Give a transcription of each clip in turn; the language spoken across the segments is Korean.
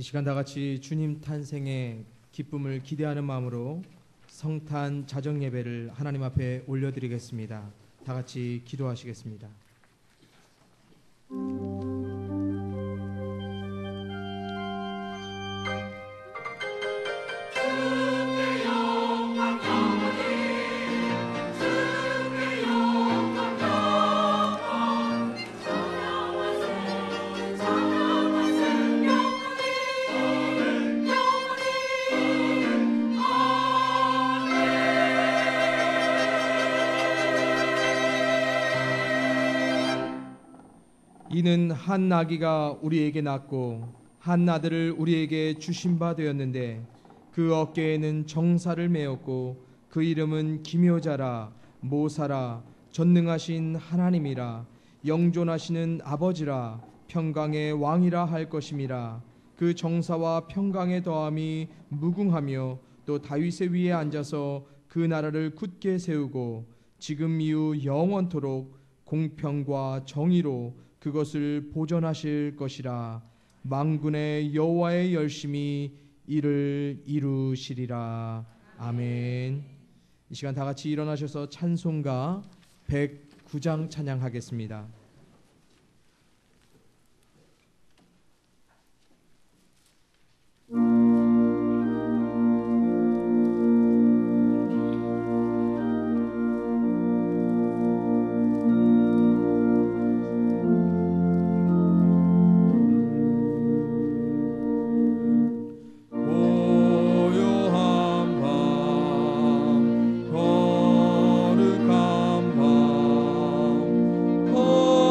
시간 다 같이 주님 탄생의 기쁨을 기대하는 마음으로 성탄 자정 예배를 하나님 앞에 올려드리겠습니다. 다 같이 기도하시겠습니다. 이는 한 아기가 우리에게 낳고 한 아들을 우리에게 주신 바 되었는데 그 어깨에는 정사를 메었고 그 이름은 기묘자라 모사라 전능하신 하나님이라 영존하시는 아버지라 평강의 왕이라 할 것임이라. 그 정사와 평강의 더함이 무궁하며 또 다윗의 위에 앉아서 그 나라를 굳게 세우고 지금 이후 영원토록 공평과 정의로 그것을 보존하실 것이라. 만군의 여호와의 열심히 이를 이루시리라. 아멘. 이 시간 다 같이 일어나셔서 찬송가 109장 찬양하겠습니다. 오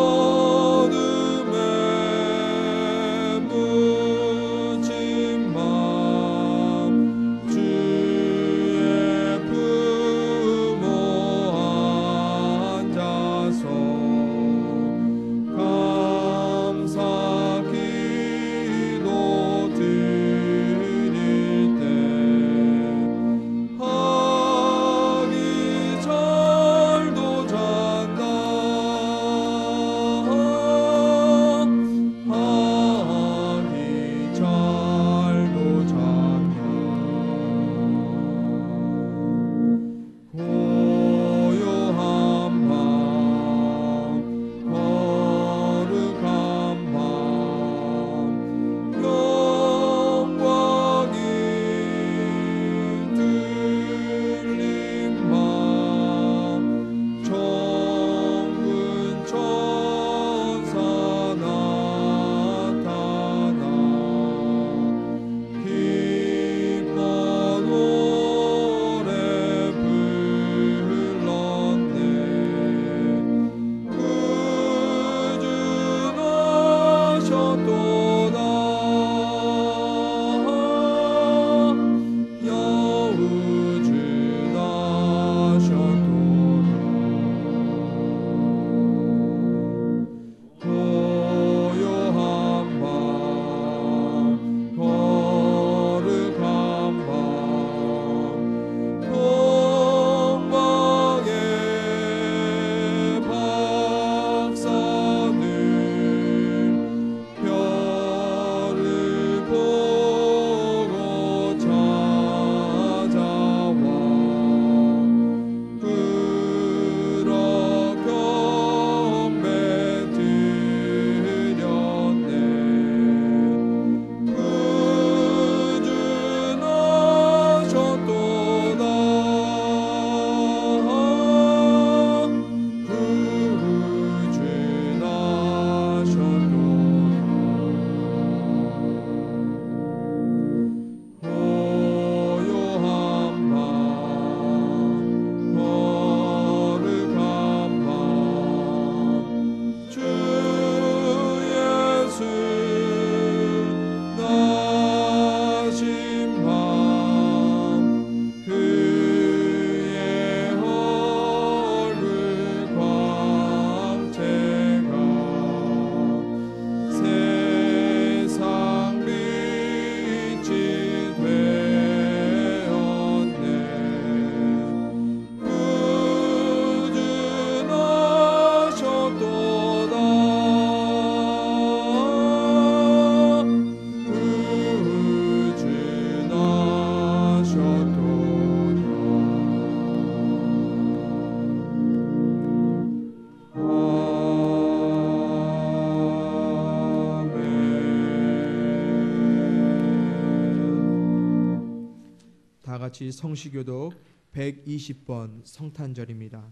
다 같이 성시교독 120번 성탄절입니다.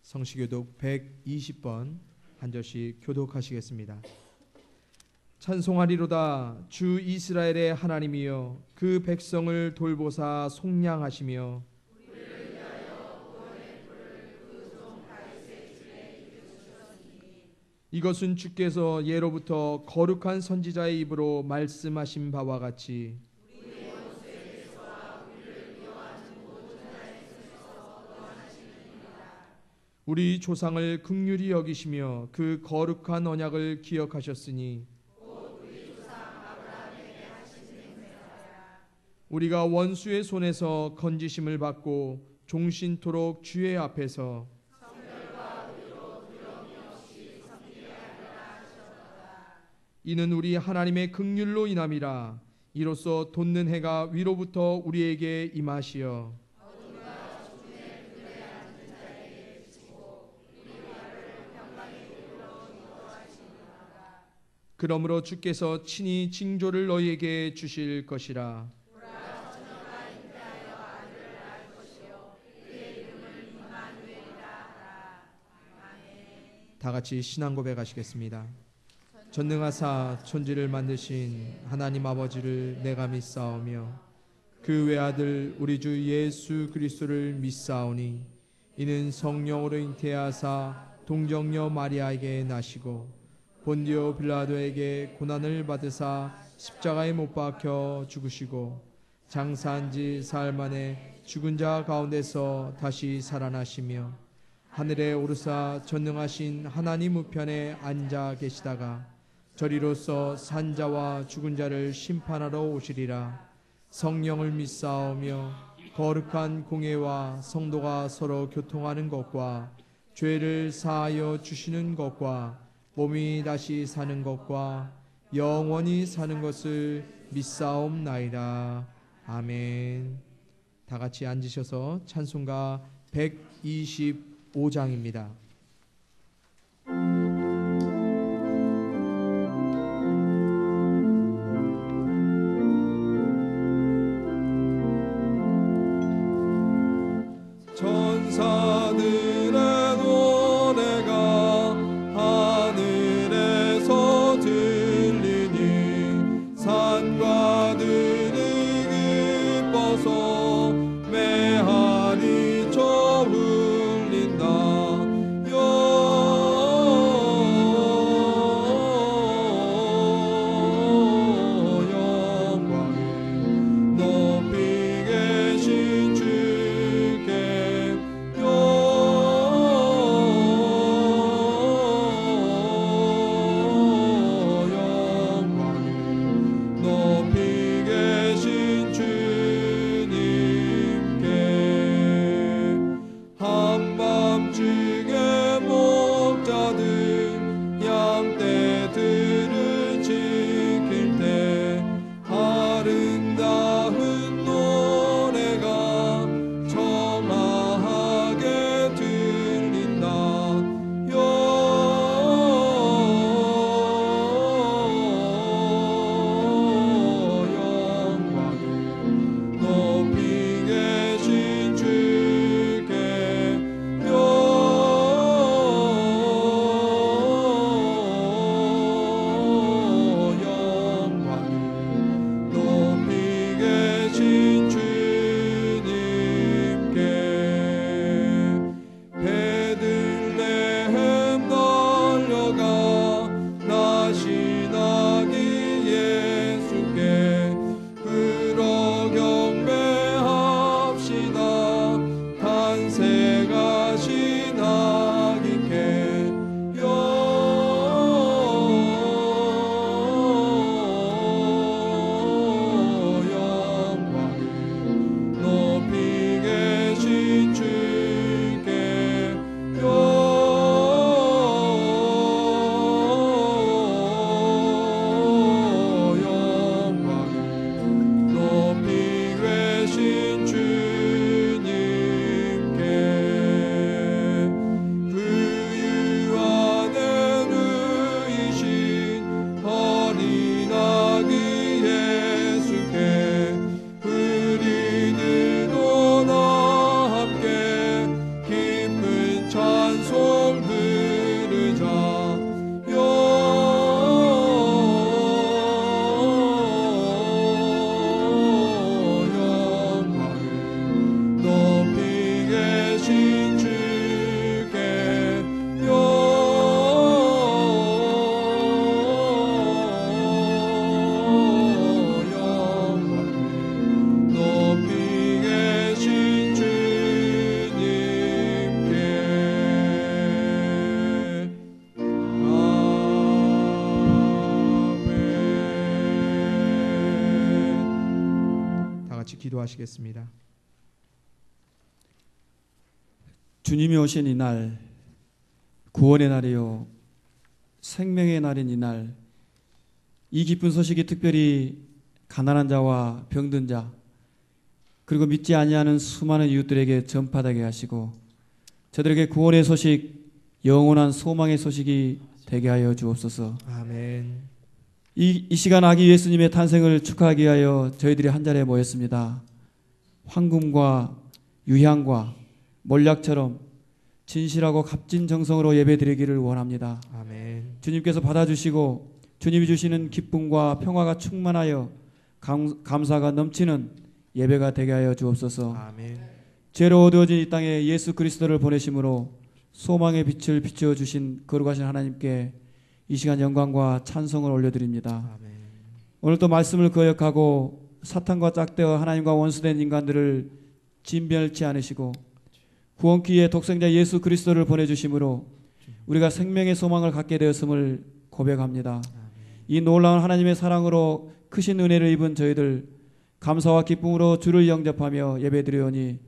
성시교독 120번 한 절씩 교독하시겠습니다. 찬송하리로다 주 이스라엘의 하나님이여 그 백성을 돌보사 속량하시며 이것은 주께서 예로부터 거룩한 선지자의 입으로 말씀하신 바와 같이 우리 조상을 긍휼히 여기시며 그 거룩한 언약을 기억하셨으니 우리가 원수의 손에서 건지심을 받고 종신토록 주의 앞에서 이는 우리 하나님의 긍휼로 인함이라. 이로써 돋는 해가 위로부터 우리에게 임하시어 그러므로 주께서 친히 징조를 너희에게 주실 것이라. 다 같이 신앙 고백하시겠습니다. 전능하사 천지를 만드신 하나님 아버지를 내가 믿사오며 그 외아들 우리 주 예수 그리스도를 믿사오니 이는 성령으로 잉태하사 동정녀 마리아에게 나시고 본디오 빌라도에게 고난을 받으사 십자가에 못 박혀 죽으시고 장사한 지 사흘 만에 죽은 자 가운데서 다시 살아나시며 하늘에 오르사 전능하신 하나님 우편에 앉아 계시다가 저리로서 산자와 죽은 자를 심판하러 오시리라. 성령을 믿사오며 거룩한 공예와 성도가 서로 교통하는 것과 죄를 사하여 주시는 것과 몸이 다시 사는 것과 영원히 사는 것을 믿사옵나이다. 아멘. 다 같이 앉으셔서 찬송가 125장입니다. 천사들의 노래가 하늘에서 들리니 산과 들이 기뻐서 메아리쳐 울린다. 영광을 높이 계신 주께 높이 계신 주님께 한밤중에 목자들 양떼들을 지킬 때 아름다운 노래가 청아하게 들린다. 영광을 높이 계신 주께 영광을 높이 계신 주님께 베들레헴 달려가 나시나기 예수께 그러 경배합시다. 탄생하신 아기께 영광을 높이 계신 주께 영광을 높이 계신 주님께 그 유 안에 누이신 어린 아기 예수께 그 기도하시겠습니다. 주님이 오신 이날, 구원의 날이요 생명의 날인 이날, 이 기쁜 소식이 특별히 가난한 자와 병든 자 그리고 믿지 아니하는 수많은 이웃들에게 전파되게 하시고 저들에게 구원의 소식, 영원한 소망의 소식이 되게 하여 주옵소서. 아멘. 이 시간 아기 예수님의 탄생을 축하하기 위하여 저희들이 한자리에 모였습니다. 황금과 유향과 몰약처럼 진실하고 값진 정성으로 예배드리기를 원합니다. 아멘. 주님께서 받아주시고 주님이 주시는 기쁨과 평화가 충만하여 감사가 넘치는 예배가 되게 하여 주옵소서. 아멘. 죄로 어두워진 이 땅에 예수 그리스도를 보내심으로 소망의 빛을 비추어 주신 거룩하신 하나님께 이 시간 영광과 찬송을 올려드립니다. 아멘. 오늘 또 말씀을 거역하고 사탄과 짝대어 하나님과 원수된 인간들을 진멸치 않으시고 구원기의 독생자 예수 그리스도를 보내주심으로 우리가 생명의 소망을 갖게 되었음을 고백합니다. 이 놀라운 하나님의 사랑으로 크신 은혜를 입은 저희들 감사와 기쁨으로 주를 영접하며 예배드리오니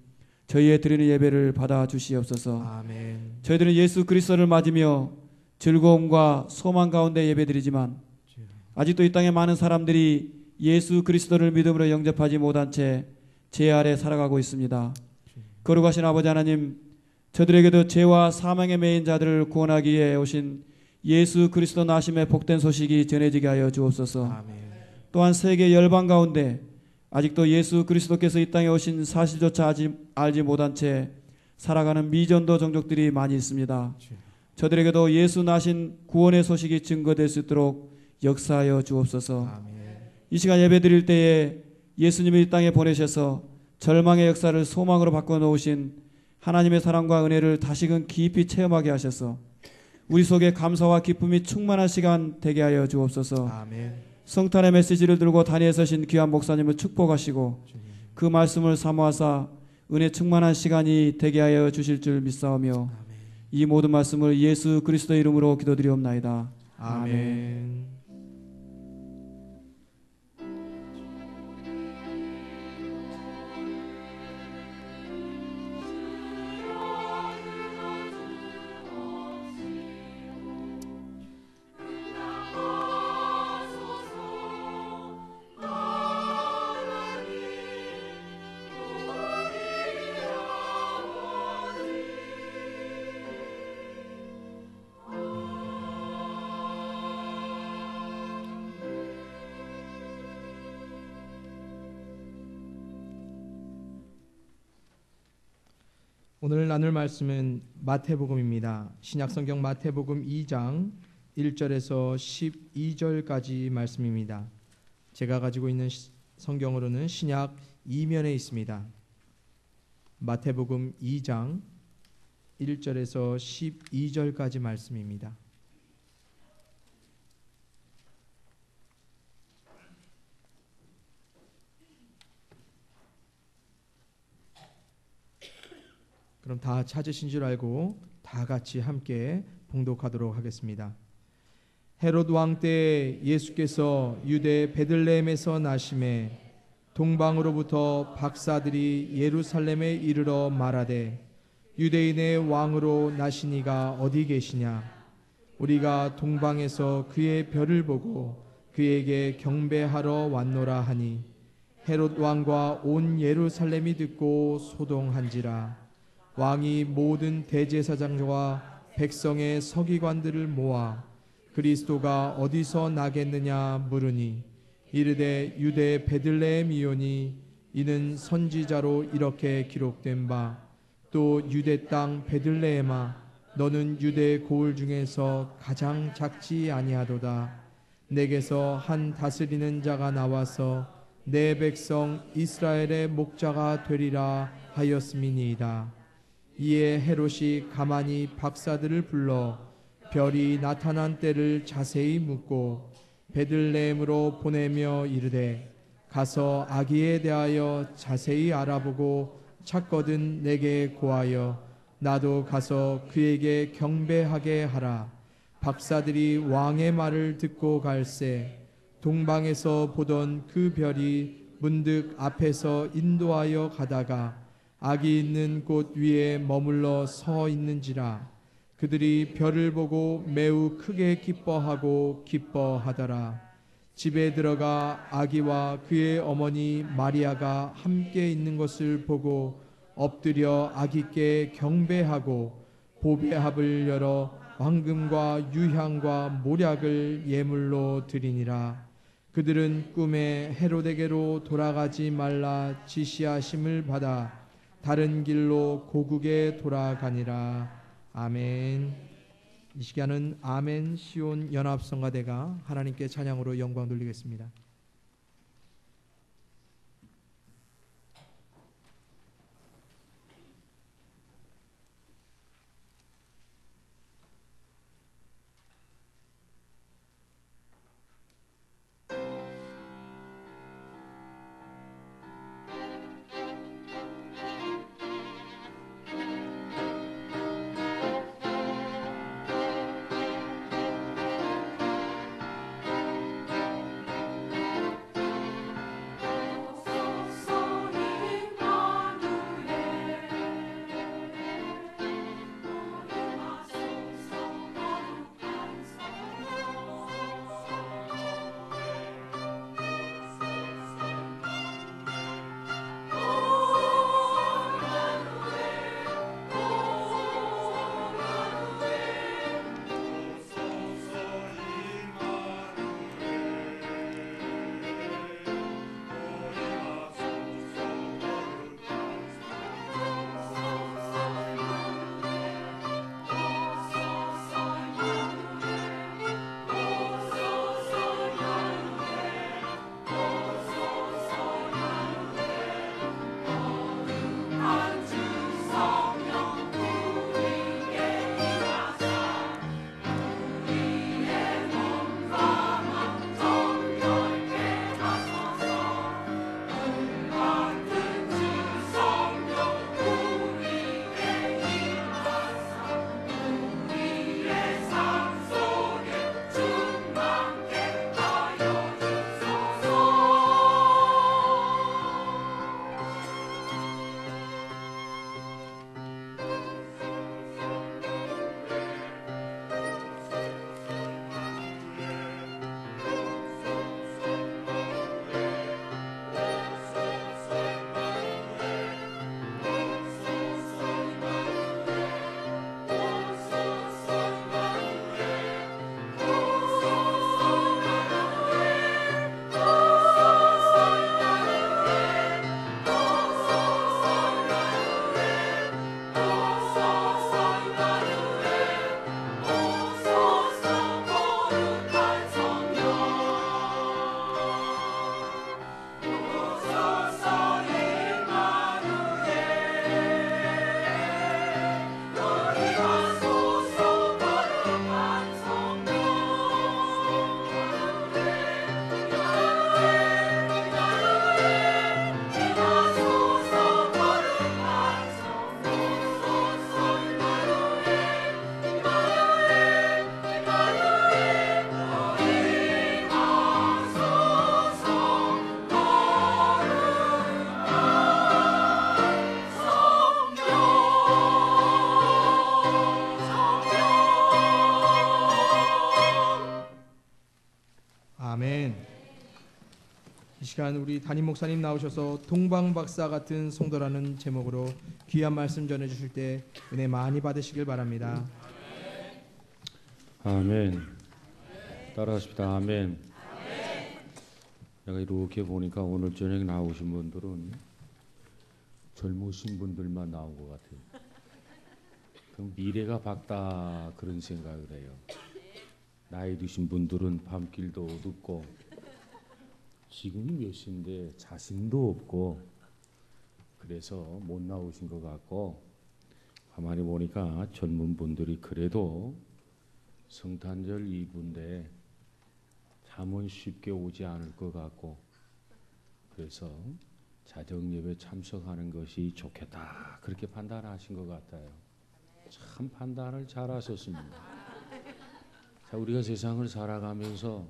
저희의 드리는 예배를 받아 주시옵소서. 아멘. 저희들은 예수 그리스도를 맞으며 즐거움과 소망 가운데 예배드리지만 아직도 이 땅에 많은 사람들이 예수 그리스도를 믿음으로 영접하지 못한 채 죄 아래 살아가고 있습니다. 거룩하신 아버지 하나님, 저들에게도 죄와 사망에 매인 자들을 구원하기 위해 오신 예수 그리스도 나심의 복된 소식이 전해지게 하여 주옵소서. 아멘. 또한 세계 열방 가운데 아직도 예수 그리스도께서 이 땅에 오신 사실조차 알지 못한 채 살아가는 미전도 종족들이 많이 있습니다. 저들에게도 예수 나신 구원의 소식이 증거될 수 있도록 역사하여 주옵소서. 아멘. 이 시간 예배드릴 때에 예수님을 이 땅에 보내셔서 절망의 역사를 소망으로 바꿔놓으신 하나님의 사랑과 은혜를 다시금 깊이 체험하게 하셔서 우리 속에 감사와 기쁨이 충만한 시간 되게 하여 주옵소서. 아멘. 성탄의 메시지를 들고 단위에 서신 귀한 목사님을 축복하시고 그 말씀을 사모하사 은혜 충만한 시간이 되게 하여 주실 줄 믿사오며 이 모든 말씀을 예수 그리스도 이름으로 기도드리옵나이다. 아멘. 오늘 나눌 말씀은 마태복음입니다. 신약성경 마태복음 2장 1절에서 12절까지 말씀입니다. 제가 가지고 있는 성경으로는 신약 2면에 있습니다. 마태복음 2장 1절에서 12절까지 말씀입니다. 그럼 다 찾으신 줄 알고 다 같이 함께 봉독하도록 하겠습니다. 헤롯 왕 때 예수께서 유대 베들레헴에서 나심에 동방으로부터 박사들이 예루살렘에 이르러 말하되 유대인의 왕으로 나시니가 어디 계시냐? 우리가 동방에서 그의 별을 보고 그에게 경배하러 왔노라 하니 헤롯 왕과 온 예루살렘이 듣고 소동한지라. 왕이 모든 대제사장과 백성의 서기관들을 모아 그리스도가 어디서 나겠느냐 물으니 이르되 유대 베들레헴이오니 이는 선지자로 이렇게 기록된 바 또 유대 땅 베들레헴아 너는 유대 고을 중에서 가장 작지 아니하도다. 내게서 한 다스리는 자가 나와서 내 백성 이스라엘의 목자가 되리라 하였음이니이다. 이에 헤롯이 가만히 박사들을 불러 별이 나타난 때를 자세히 묻고 베들레헴으로 보내며 이르되 가서 아기에 대하여 자세히 알아보고 찾거든 내게 고하여 나도 가서 그에게 경배하게 하라. 박사들이 왕의 말을 듣고 갈새 동방에서 보던 그 별이 문득 앞에서 인도하여 가다가 악이 있는 곳 위에 머물러 서 있는지라. 그들이 별을 보고 매우 크게 기뻐하더라. 집에 들어가 아기와 그의 어머니 마리아가 함께 있는 것을 보고 엎드려 아기께 경배하고 보배합을 열어 황금과 유향과 모략을 예물로 드리니라. 그들은 꿈에 헤로데게로 돌아가지 말라 지시하심을 받아 다른 길로 고국에 돌아가니라. 아멘. 이 시간은 아멘 시온 연합성가대가 하나님께 찬양으로 영광 돌리겠습니다. 이 시간 우리 담임 목사님 나오셔서 동방박사 같은 성도라는 제목으로 귀한 말씀 전해주실 때 은혜 많이 받으시길 바랍니다. 아멘. 따라하십시다. 아멘. 내가 이렇게 보니까 오늘 저녁에 나오신 분들은 젊으신 분들만 나온 것 같아요. 그럼 미래가 밝다 그런 생각을 해요. 나이 드신 분들은 밤길도 어둡고 지금이 몇 시인데 자신도 없고 그래서 못 나오신 것 같고, 가만히 보니까 젊은 분들이 그래도 성탄절 이브인데 잠은 쉽게 오지 않을 것 같고, 그래서 자정예배 참석하는 것이 좋겠다 그렇게 판단하신 것 같아요. 참 판단을 잘하셨습니다. 자, 우리가 세상을 살아가면서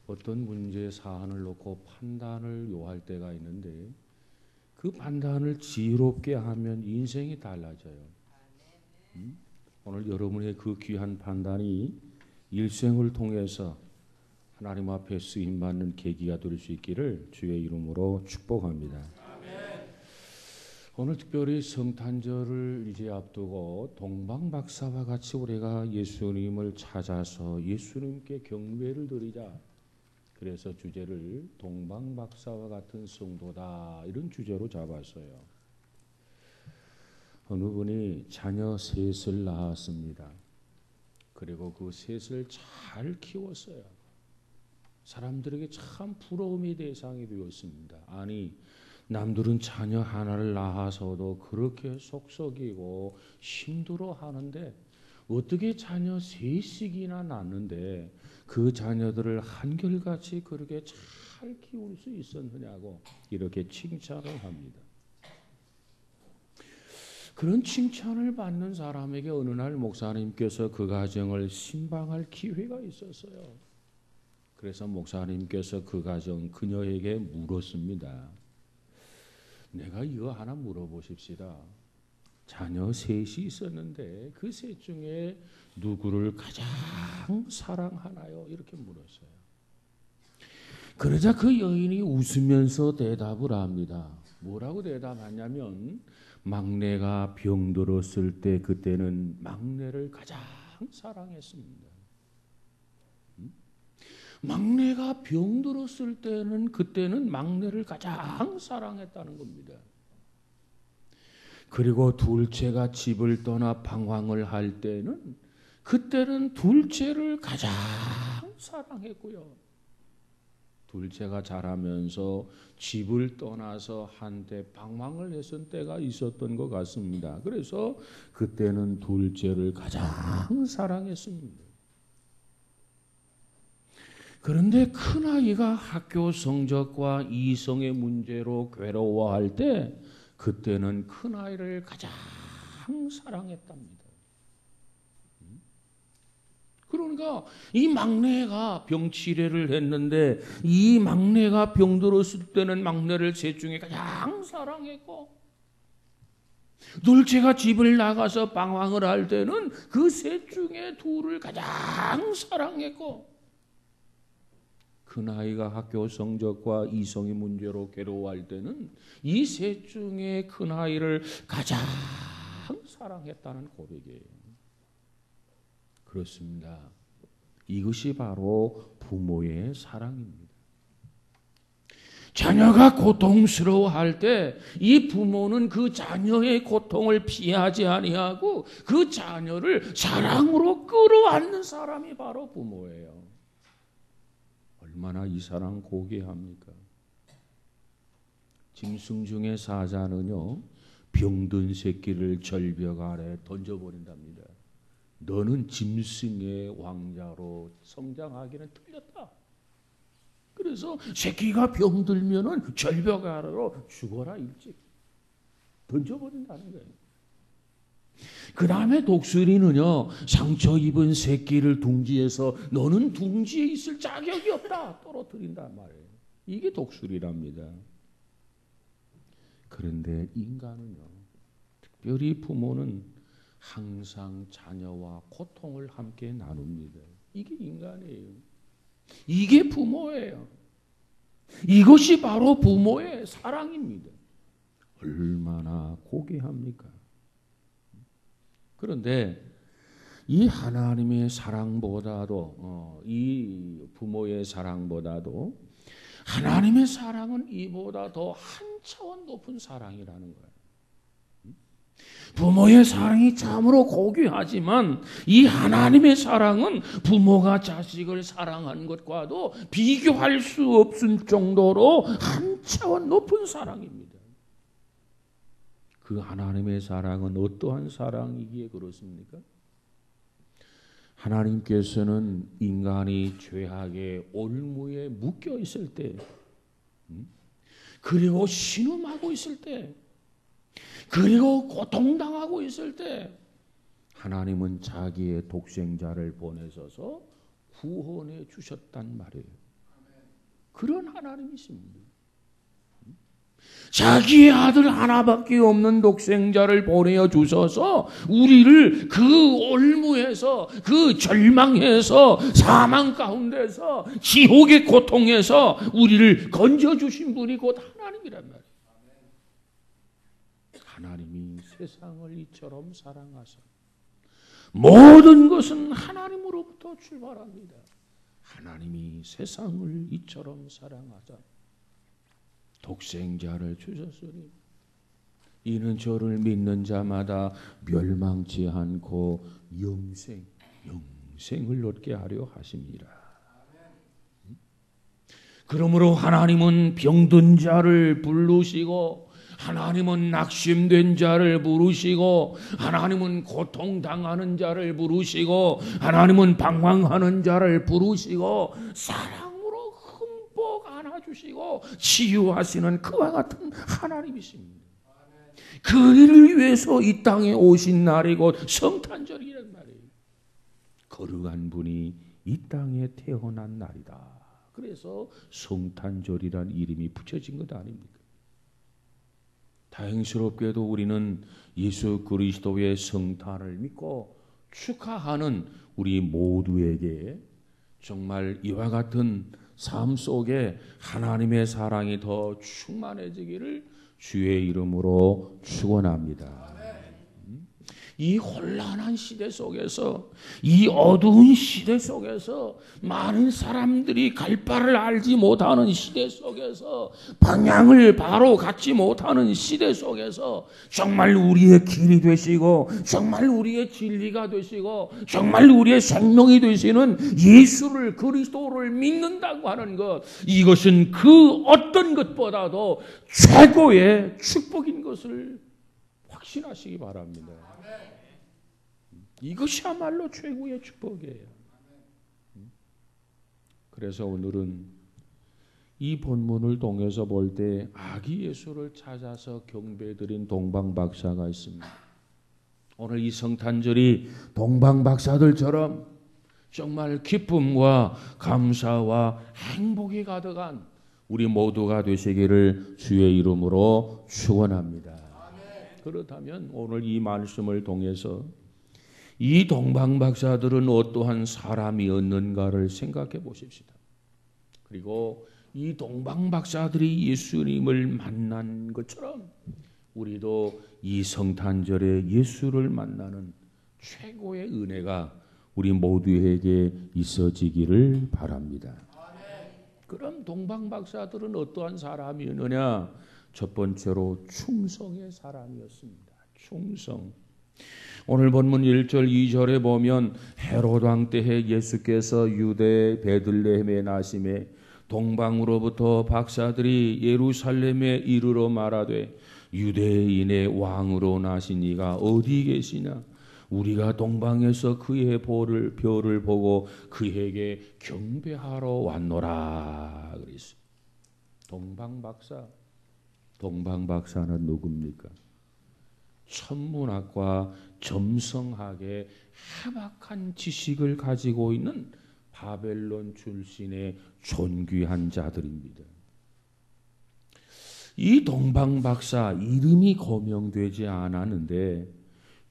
어떤 문제 사안을 놓고 판단을 요할 때가 있는데 그 판단을 지혜롭게 하면 인생이 달라져요. 오늘 여러분의 그 귀한 판단이 일생을 통해서 하나님 앞에 쓰임받는 계기가 될 수 있기를 주의 이름으로 축복합니다. 오늘 특별히 성탄절을 이제 앞두고 동방박사와 같이 우리가 예수님을 찾아서 예수님께 경배를 드리자. 그래서 주제를 동방박사와 같은 성도다 이런 주제로 잡았어요. 어느 분이 자녀 셋을 낳았습니다. 그리고 그 셋을 잘 키웠어요. 사람들에게 참 부러움의 대상이 되었습니다. 아니 남들은 자녀 하나를 낳아서도 그렇게 속썩이고 힘들어 하는데 어떻게 자녀 셋씩이나 낳는데 그 자녀들을 한결같이 그렇게 잘 키울 수 있었느냐고 이렇게 칭찬을 합니다. 그런 칭찬을 받는 사람에게 어느 날 목사님께서 그 가정을 신방할 기회가 있었어요. 그래서 목사님께서 그 가정 그녀에게 물었습니다. 내가 이거 하나 물어보십시다. 자녀 셋이 있었는데 그 셋 중에 누구를 가장 사랑하나요? 이렇게 물었어요. 그러자 그 여인이 웃으면서 대답을 합니다. 뭐라고 대답하냐면 막내가 병들었을 때 그때는 막내를 가장 사랑했습니다. 막내가 병들었을 때는 그때는 막내를 가장 사랑했다는 겁니다. 그리고 둘째가 집을 떠나 방황을 할 때는 그때는 둘째를 가장 사랑했고요. 둘째가 자라면서 집을 떠나서 한때 방황을 했을 때가 있었던 것 같습니다. 그래서 그때는 둘째를 가장 사랑했습니다. 그런데 큰아이가 학교 성적과 이성의 문제로 괴로워할 때 그때는 큰아이를 가장 사랑했답니다. 그러니까 이 막내가 병치레를 했는데 이 막내가 병들었을 때는 막내를 셋 중에 가장 사랑했고 둘째가 집을 나가서 방황을 할 때는 그 셋 중에 둘을 가장 사랑했고 큰아이가 학교 성적과 이성의 문제로 괴로워할 때는 이 셋 중에 큰아이를 가장 사랑했다는 고백이에요. 그렇습니다. 이것이 바로 부모의 사랑입니다. 자녀가 고통스러워할 때 이 부모는 그 자녀의 고통을 피하지 아니하고 그 자녀를 사랑으로 끌어안는 사람이 바로 부모예요. 얼마나 이 사랑 고귀합니까? 짐승중의 사자는요 병든 새끼를 절벽 아래 던져버린답니다. 너는 짐승의 왕자로 성장하기는 틀렸다. 그래서 새끼가 병들면은 절벽 아래로 죽어라 일찍 던져버린다는 거예요. 그 다음에 독수리는요 상처 입은 새끼를 둥지에서 너는 둥지에 있을 자격이 없다 떨어뜨린단 말이에요. 이게 독수리랍니다. 그런데 인간은요 특별히 부모는 항상 자녀와 고통을 함께 나눕니다. 이게 인간이에요. 이게 부모예요. 이것이 바로 부모의 사랑입니다. 얼마나 고귀합니까? 그런데 이 하나님의 사랑보다도 이 부모의 사랑보다도 하나님의 사랑은 이보다 더 한 차원 높은 사랑이라는 거예요. 부모의 사랑이 참으로 고귀하지만 이 하나님의 사랑은 부모가 자식을 사랑하는 것과도 비교할 수 없을 정도로 한 차원 높은 사랑입니다. 그 하나님의 사랑은 어떠한 사랑이기에 그렇습니까? 하나님께서는 인간이 죄악의 올무에 묶여 있을 때 그리고 신음하고 있을 때 그리고 고통당하고 있을 때 하나님은 자기의 독생자를 보내셔서 구원해 주셨단 말이에요. 그런 하나님이십니다. 자기의 아들 하나밖에 없는 독생자를 보내어 주셔서 우리를 그 올무에서, 그 절망에서, 사망 가운데서, 지옥의 고통에서 우리를 건져주신 분이 곧 하나님이란 말이에요. 하나님이 세상을 이처럼 사랑하사 모든 것은 하나님으로부터 출발합니다. 하나님이 세상을 이처럼 사랑하사 독생자를 주셨으니 이는 저를 믿는 자마다 멸망치 않고 영생을 얻게 하려 하십니다. 그러므로 하나님은 병든 자를 부르시고, 하나님은 낙심된 자를 부르시고, 하나님은 고통당하는 자를 부르시고, 하나님은 방황하는 자를 부르시고, 사랑으로 흠뻑 안아주시고 치유하시는 그와 같은 하나님이십니다. 그 일을 위해서 이 땅에 오신 날이 곧 성탄절이란 말이에요. 거룩한 분이 이 땅에 태어난 날이다. 그래서 성탄절이란 이름이 붙여진 것 아닙니까? 다행스럽게도 우리는 예수 그리스도의 성탄을 믿고 축하하는 우리 모두에게 정말 이와 같은 삶 속에 하나님의 사랑이 더 충만해지기를 주의 이름으로 축원합니다. 이 혼란한 시대 속에서, 이 어두운 시대 속에서, 많은 사람들이 갈 바를 알지 못하는 시대 속에서, 방향을 바로 갖지 못하는 시대 속에서 정말 우리의 길이 되시고, 정말 우리의 진리가 되시고, 정말 우리의 생명이 되시는 예수를, 그리스도를 믿는다고 하는 것, 이것은 그 어떤 것보다도 최고의 축복인 것을 확신하시기 바랍니다. 이것이야말로 최고의 축복이에요. 그래서 오늘은 이 본문을 통해서 볼 때 아기 예수를 찾아서 경배드린 동방박사가 있습니다. 오늘 이 성탄절이 동방박사들처럼 정말 기쁨과 감사와 행복이 가득한 우리 모두가 되시기를 주의 이름으로 축원합니다. 그렇다면 오늘 이 말씀을 통해서 이 동방박사들은 어떠한 사람이었는가를 생각해 보십시다. 그리고 이 동방박사들이 예수님을 만난 것처럼 우리도 이 성탄절에 예수를 만나는 최고의 은혜가 우리 모두에게 있어지기를 바랍니다. 그럼 동방박사들은 어떠한 사람이었느냐? 첫 번째로 충성의 사람이었습니다. 충성. 오늘 본문 1절 2절에 보면 헤롯 왕 때에 예수께서 유대 베들레헴에 나심에 동방으로부터 박사들이 예루살렘에 이르러 말하되 유대인의 왕으로 나신 이가 어디 계시냐? 우리가 동방에서 그의 별을 보고 그에게 경배하러 왔노라 그랬어요. 동방박사는 누굽니까? 천문학과 점성학의 해박한 지식을 가지고 있는 바벨론 출신의 존귀한 자들입니다. 이 동방박사 이름이 거명되지 않았는데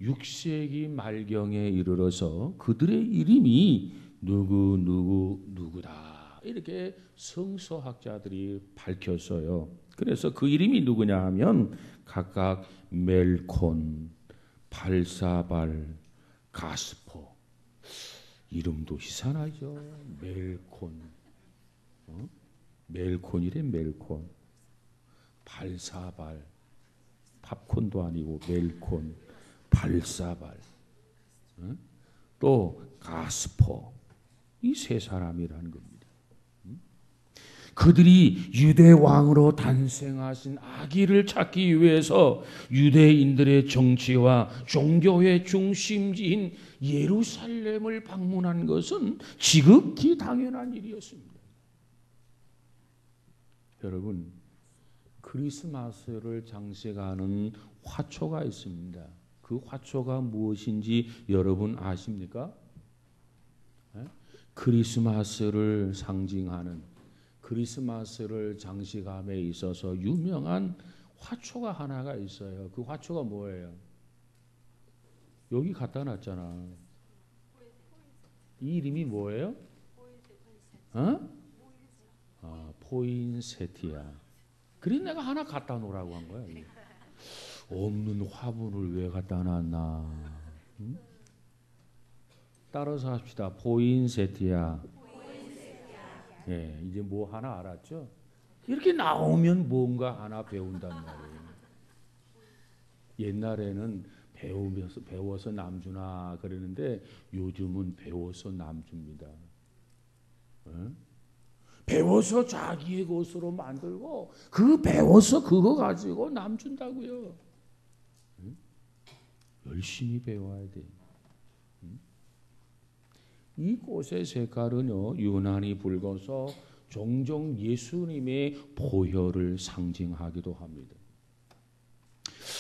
6세기 말경에 이르러서 그들의 이름이 누구다 이렇게 성서학자들이 밝혔어요. 그래서 그 이름이 누구냐 하면 각각 멜콘, 발사발, 가스포. 이름도 희한하죠. 멜콘. 멜콘이래 멜콘. 발사발. 팝콘도 아니고 멜콘. 발사발. 또 가스포. 이 세 사람이라는 겁니다. 그들이 유대 왕으로 탄생하신 아기를 찾기 위해서 유대인들의 정치와 종교의 중심지인 예루살렘을 방문한 것은 지극히 당연한 일이었습니다. 여러분, 크리스마스를 장식하는 화초가 있습니다. 그 화초가 무엇인지 여러분 아십니까? 크리스마스를 상징하는 크리스마스를 장식함에 있어서 유명한 화초가 하나가 있어요. 그 화초가 뭐예요? 여기 갖다 놨잖아. 이 이름이 뭐예요? 포인세티아. 그래서 내가 하나 갖다 놓으라고 한 거야. 없는 화분을 왜 갖다 놨나? 응? 따라서 합시다. 포인세티아. 예, 이제 뭐 하나 알았죠? 이렇게 나오면 뭔가 하나 배운단 말이에요. 옛날에는 배워서 남주나 그러는데 요즘은 배워서 남줍니다. 배워서 자기의 것으로 만들고 그 배워서 그거 가지고 남준다고요. 열심히 배워야 돼. 이 꽃의 색깔은요 유난히 붉어서 종종 예수님의 보혈을 상징하기도 합니다.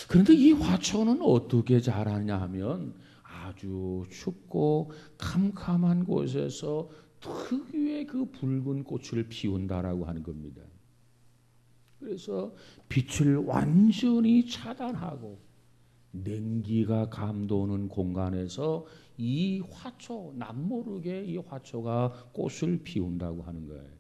그런데 이 화초는 어떻게 자라냐 하면 아주 춥고 캄캄한 곳에서 특유의 그 붉은 꽃을 피운다라고 하는 겁니다. 그래서 빛을 완전히 차단하고 냉기가 감도는 공간에서 이 화초, 남모르게 이 화초가 꽃을 피운다고 하는 거예요.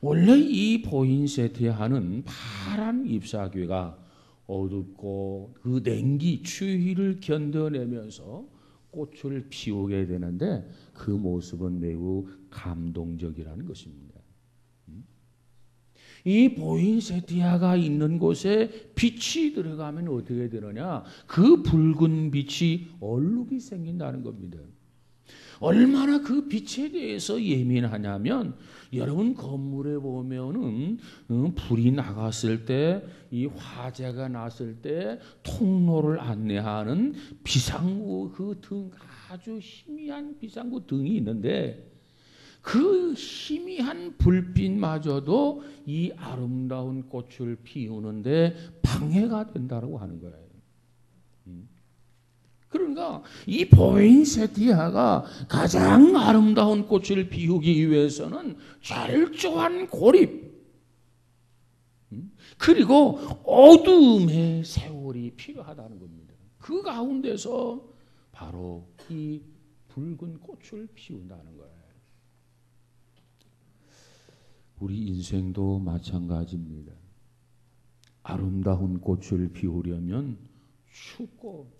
원래 이 포인세티아는 파란 잎사귀가 어둡고 그 냉기, 추위를 견뎌내면서 꽃을 피우게 되는데 그 모습은 매우 감동적이라는 것입니다. 이 포인세티아가 있는 곳에 빛이 들어가면 어떻게 되느냐? 그 붉은 빛이 얼룩이 생긴다는 겁니다. 얼마나 그 빛에 대해서 예민하냐면 여러분 건물에 보면은 불이 나갔을 때 이 화재가 났을 때 통로를 안내하는 비상구 그 등 아주 희미한 비상구 등이 있는데 그 희미한 불빛마저도 이 아름다운 꽃을 피우는데 방해가 된다고 하는 거예요. 그러니까 이 포인세티아가 가장 아름다운 꽃을 피우기 위해서는 철저한 고립 그리고 어둠의 세월이 필요하다는 겁니다. 그 가운데서 바로 이 붉은 꽃을 피운다는 거예요. 우리 인생도 마찬가지입니다. 아름다운 꽃을 피우려면 춥고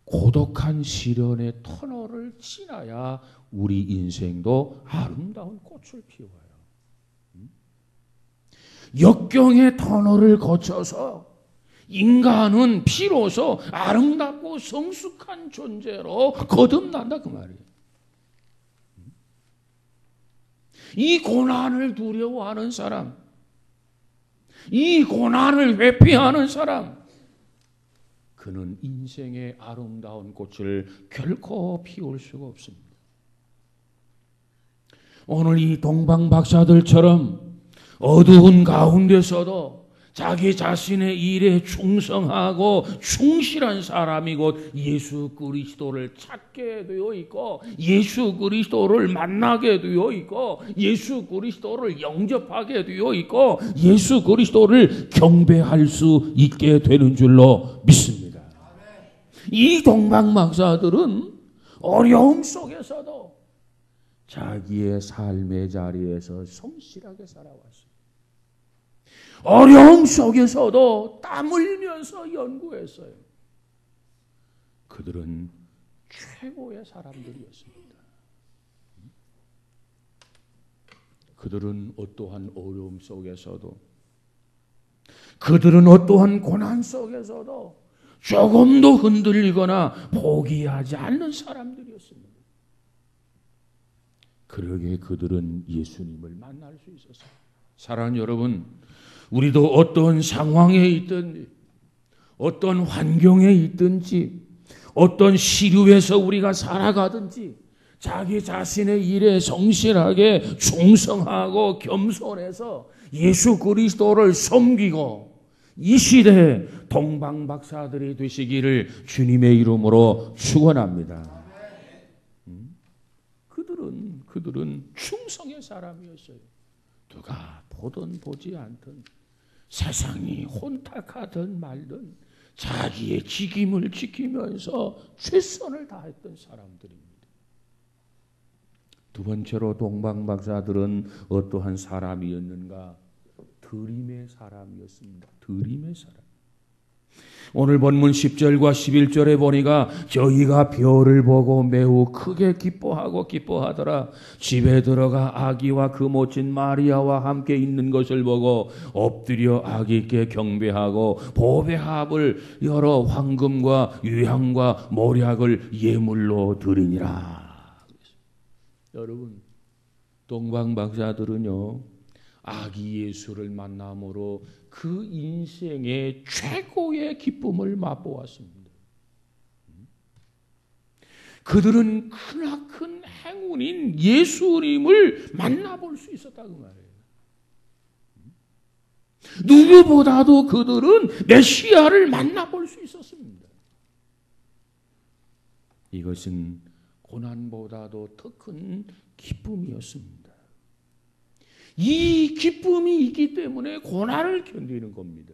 고독한 시련의 터널을 지나야 우리 인생도 아름다운 꽃을 피워요. 역경의 터널을 거쳐서 인간은 비로소 아름답고 성숙한 존재로 거듭난다 그 말이에요. 이 고난을 두려워하는 사람, 이 고난을 회피하는 사람, 그는 인생의 아름다운 꽃을 결코 피울 수가 없습니다. 오늘 이 동방 박사들처럼 어두운 가운데서도 자기 자신의 일에 충성하고 충실한 사람이 곧 예수 그리스도를 찾게 되어 있고 예수 그리스도를 만나게 되어 있고 예수 그리스도를 영접하게 되어 있고 예수 그리스도를 경배할 수 있게 되는 줄로 믿습니다. 이 동방 박사들은 어려움 속에서도 자기의 삶의 자리에서 성실하게 살아왔어요. 어려움 속에서도 땀 흘리면서 연구했어요. 그들은 최고의 사람들이었습니다. 그들은 어떠한 어려움 속에서도 그들은 어떠한 고난 속에서도 조금도 흔들리거나 포기하지 않는 사람들이었습니다. 그러기에 그들은 예수님을 만날 수 있었어요. 사랑하는 여러분, 우리도 어떤 상황에 있든지 어떤 환경에 있든지 어떤 시류에서 우리가 살아가든지 자기 자신의 일에 성실하게 충성하고 겸손해서 예수 그리스도를 섬기고 이 시대에 동방 박사들이 되시기를 주님의 이름으로 축원합니다. 그들은 충성의 사람이었어요. 누가 보든 보지 않든 세상이 혼탁하든 말든 자기의 직임을 지키면서 최선을 다했던 사람들입니다. 두 번째로 동방박사들은 어떠한 사람이었는가? 드림의 사람이었습니다. 드림의 사람. 오늘 본문 10절과 11절에 보니까 저희가 별을 보고 매우 크게 기뻐하더라. 집에 들어가 아기와 그 모친 마리아와 함께 있는 것을 보고 엎드려 아기께 경배하고 보배합을 열어 황금과 유향과 모략을 예물로 드리니라. 여러분, 동방박사들은요, 아기 예수를 만남으로 그 인생의 최고의 기쁨을 맛보았습니다. 그들은 크나큰 행운인 예수님을 만나볼 수 있었다고 말해요. 누구보다도 그들은 메시아를 만나볼 수 있었습니다. 이것은 고난보다도 더 큰 기쁨이었습니다. 이 기쁨이 있기 때문에 고난을 견디는 겁니다.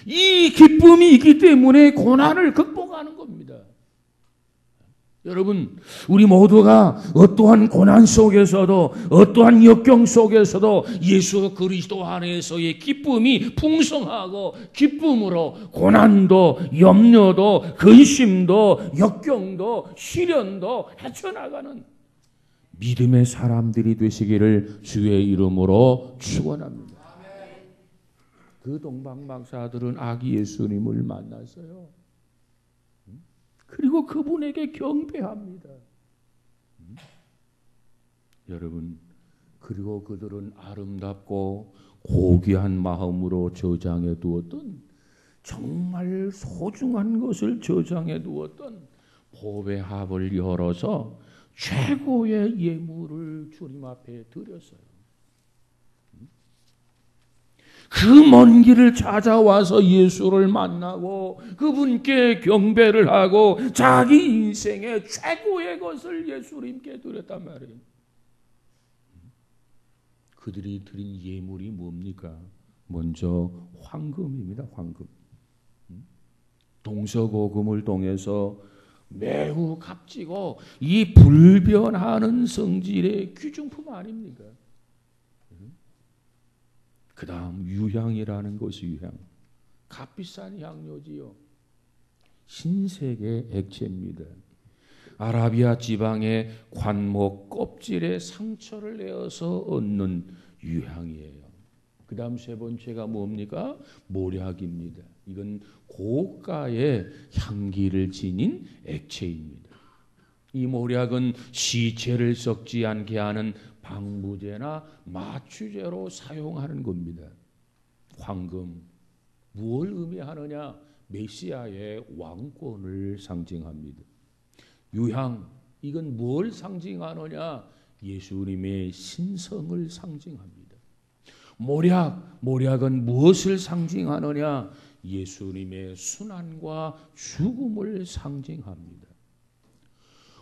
이 기쁨이 있기 때문에 고난을 극복하는 겁니다. 여러분, 우리 모두가 어떠한 고난 속에서도 어떠한 역경 속에서도 예수 그리스도 안에서의 기쁨이 풍성하고 기쁨으로 고난도 염려도 근심도 역경도 시련도 헤쳐나가는 믿음의 사람들이 되시기를 주의 이름으로 축원합니다. 그 동방박사들은 아기 예수님을 만났어요. 그리고 그분에게 경배합니다. 여러분, 그리고 그들은 아름답고 고귀한 마음으로 저장해 두었던, 정말 소중한 것을 저장해 두었던 보배합을 열어서 최고의 예물을 주님 앞에 드렸어요. 그 먼 길을 찾아와서 예수를 만나고 그분께 경배를 하고 자기 인생의 최고의 것을 예수님께 드렸단 말이에요. 그들이 드린 예물이 뭡니까? 먼저 황금입니다. 황금. 동서고금을 통해서 매우 값지고 이 불변하는 성질의 귀중품 아닙니까? 그 다음 유향이라는 것이 유향. 값비싼 향료지요. 신세계 액체입니다. 아라비아 지방의 관목 껍질에 상처를 내어서 얻는 유향이에요. 그 다음 세 번째가 뭡니까? 모략입니다. 이건 고가의 향기를 지닌 액체입니다. 이 모략은 시체를 썩지 않게 하는 방부제나 마취제로 사용하는 겁니다. 황금, 무엇을 의미하느냐? 메시아의 왕권을 상징합니다. 유향, 이건 뭘 상징하느냐? 예수님의 신성을 상징합니다. 모략, 모략은 무엇을 상징하느냐? 예수님의 순환과 죽음을 상징합니다.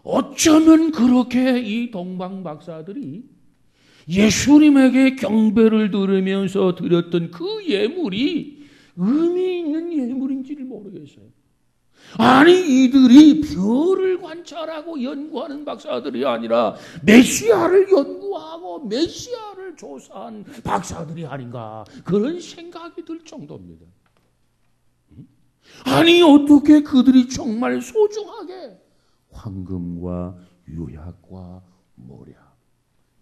어쩌면 그렇게 이 동방박사들이 예수님에게 경배를 들으면서 드렸던 그 예물이 의미 있는 예물인지를 모르겠어요. 아니, 이들이 별을 관찰하고 연구하는 박사들이 아니라 메시아를 연구하고 메시아를 조사한 박사들이 아닌가, 그런 생각이 들 정도입니다. 아니, 어떻게 그들이 정말 소중하게 황금과 유약과 모략,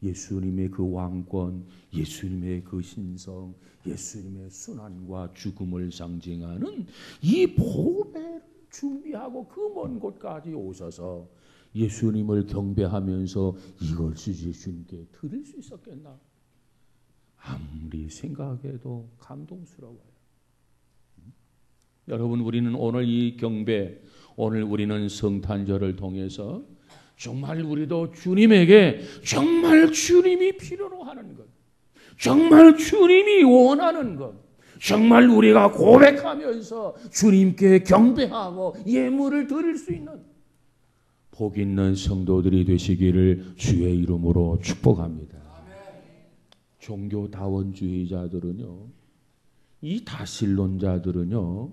예수님의 그 왕권, 예수님의 그 신성, 예수님의 순환과 죽음을 상징하는 이 보배를 준비하고 그 먼 곳까지 오셔서 예수님을 경배하면서 이것을 예수님께 드릴 수 있었겠나? 아무리 생각해도 감동스러워요. 여러분, 우리는 오늘 이 경배, 오늘 우리는 성탄절을 통해서 정말 우리도 주님에게 정말 주님이 필요로 하는 것, 정말 주님이 원하는 것, 정말 우리가 고백하면서 주님께 경배하고 예물을 드릴 수 있는 복 있는 성도들이 되시기를 주의 이름으로 축복합니다. 종교다원주의자들은요, 이 다신론자들은요,